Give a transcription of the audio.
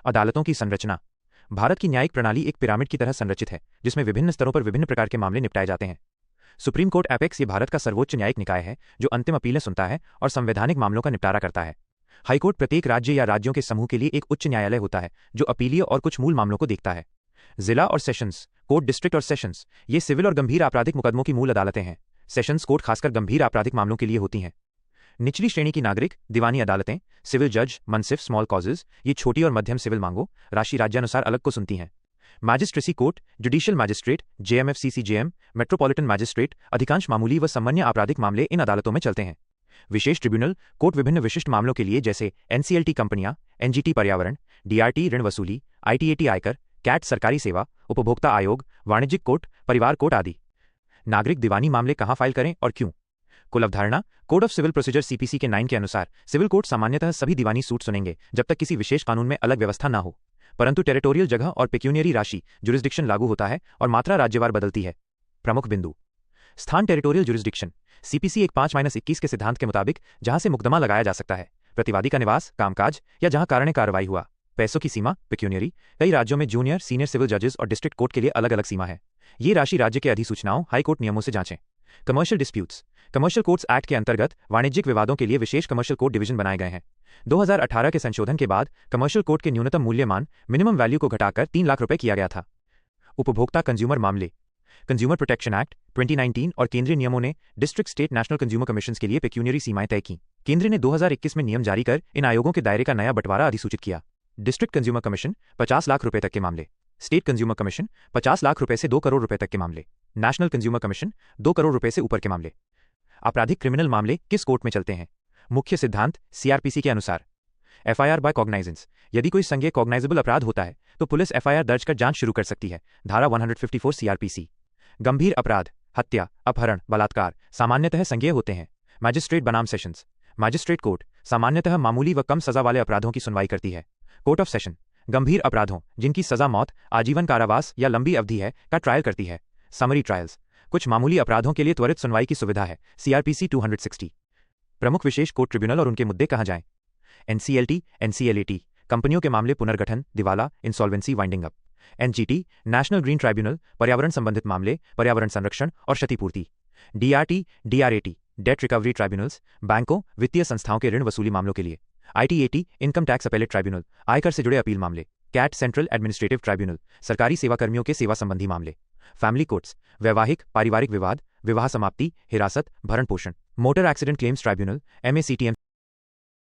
अदालतों की संरचना। भारत की न्यायिक प्रणाली एक पिरामिड की तरह संरचित है, जिसमें विभिन्न स्तरों पर विभिन्न प्रकार के मामले निपटाए जाते हैं। सुप्रीम कोर्ट एपेक्स ये भारत का सर्वोच्च न्यायिक निकाय है, जो अंतिम अपीलें सुनता है और संवैधानिक मामलों का निपटारा करता है। हाईकोर्ट प्रत्येक राज्य या राज्यों के समूह के लिए एक उच्च न्यायालय होता है, जो अपीलीय और कुछ मूल मामलों को देखता है। जिला और सेशंस कोर्ट, डिस्ट्रिक्ट और सेशंस, ये सिविल और गंभीर आपराधिक मुकदमों की मूल अदालतें हैं। सेशंस कोर्ट खासकर गंभीर आपराधिक मामलों के लिए होती हैं। निचली श्रेणी की नागरिक दीवानी अदालतें, सिविल जज, मनसिफ, स्मॉल कॉजेज, ये छोटी और मध्यम सिविल मांगों राशि राज्यानुसार अलग को सुनती हैं। Magistracy court, judicial magistrate, JMFC CJM, metropolitan magistrate, अधिकांश मामूली व सामान्य आपराधिक मामले इन अदालतों में चलते हैं। विशेष ट्रिब्यूनल कोर्ट विभिन्न विशिष्ट मामलों के लिए, जैसे एनसीएलटी कंपनियां, एनजीटी पर्यावरण, डीआरटी ऋण वसूली, आईटीएटी आयकर, कैट सरकारी सेवा, उपभोक्ता आयोग, वाणिज्यिक कोर्ट, परिवार कोर्ट आदि। नागरिक दीवानी मामले कहां फाइल करें और क्यों? कुल अवधारणा। Code of civil procedure CPC के 9 के अनुसार सिविल कोर्ट सामान्यतः सभी दीवानी सूट सुनेंगे जब तक किसी विशेष कानून में अलग व्यवस्था न हो, परंतु टेरिटोरियल जगह और पेक्यूनियरी राशि जुरिस्डिक्शन लागू होता है और मात्रा राज्यवार बदलती है। प्रमुख बिंदु। स्थान टेरिटोरियल जुरिस्डिक्शन। सीपीसी 1/5-21 के सिद्धांत के मुताबिक जहां से मुकदमा लगाया जा सकता है, प्रतिवादी का निवास, कामकाज या जहां कारण कार्रवाई हुआ। पैसों की सीमा पेक्यूनियरी। कई राज्यों में जूनियर सीनियर सिविल जजेस और डिस्ट्रिक्ट कोर्ट के लिए अलग अलग सीमा है। ये राशि राज्य के अधिसूचनाओं हाई कोर्ट नियमों से जांचें। Commercial disputes. Commercial courts act के अंतर्गत वाणिज्यिक विवादों के लिए विशेष कमर्शियल कोर्ट डिवीजन बनाए गए हैं। 2018 के संशोधन के बाद कमर्शियल कोर्ट के न्यूनतम मूल्यमान मिनिमम वैल्यू को घटाकर 3 लाख रुपए किया गया था। उपभोक्ता कंज्यूमर मामले। कंज्यूमर प्रोटेक्शन एक्ट 2019 और केंद्रीय नियमों ने district state national consumer commission के लिए पेक्यूनियरी सीमाएं तय की। केंद्र ने 2021 में नियम जारी कर इन आयोगों के दायरे का नया बंटवारा अधिसूचित किया। डिस्ट्रिक्ट कंज्यूमर कमीशन 50 लाख रुपए तक के मामले। स्टेट कंज्यूमर कमीशन 50 लाख रुपए से 2 करोड़ रुपए तक के मामले। नेशनल कंज्यूमर कमीशन 2 करोड़ रुपए से ऊपर के मामले। आपराधिक क्रिमिनल मामले किस कोर्ट में चलते हैं? मुख्य सिद्धांत सीआरपीसी के अनुसार एफआईआर बाय कॉग्नाइजेंस। यदि कोई संज्ञेय कॉग्नाइजेबल अपराध होता है तो पुलिस एफआईआर दर्ज कर जांच शुरू कर सकती है। धारा 154 सीआरपीसी। गंभीर अपराध, हत्या, अपहरण, बलात्कार सामान्यतः संज्ञेय होते हैं। मैजिस्ट्रेट बनाम सेशंस। मैजिस्ट्रेट कोर्ट सामान्यतः मामूली व कम सजा वाले अपराधों की सुनवाई करती है। कोर्ट ऑफ सेशन गंभीर अपराधों जिनकी सजा मौत, आजीवन कारावास या लंबी अवधि है का ट्रायल करती है। Summary trials. कुछ मामूली अपराधों के लिए त्वरित सुनवाई की सुविधा है। सीआरपीसी 260। प्रमुख विशेष कोर्ट ट्रिब्यूनल और उनके मुद्दे कहां जाएं? एनसीएलटी, एनसीएलएटी कंपनियों के मामले, पुनर्गठन, दिवाला, insolvency, winding up. NGT national green tribunal पर्यावरण संबंधित मामले, पर्यावरण संरक्षण और क्षतिपूर्ति। डीआरटी, डीआरएटी डेट रिकवरी ट्राइब्यूनल्स बैंकों, वित्तीय संस्थाओं के ऋण वसूली मामलों के लिए। ITAT income tax appellate tribunal आयकर से जुड़े अपील मामले। कैट सेंट्रल एडमिनिस्ट्रेटिव ट्राइब्यूनल सरकारी सेवा कर्मियों के सेवा संबंधी मामले। फैमिली कोर्ट्स वैवाहिक पारिवारिक विवाद, विवाह समाप्ति, हिरासत, भरण पोषण। Motor accident claims tribunal एमएसीटीएम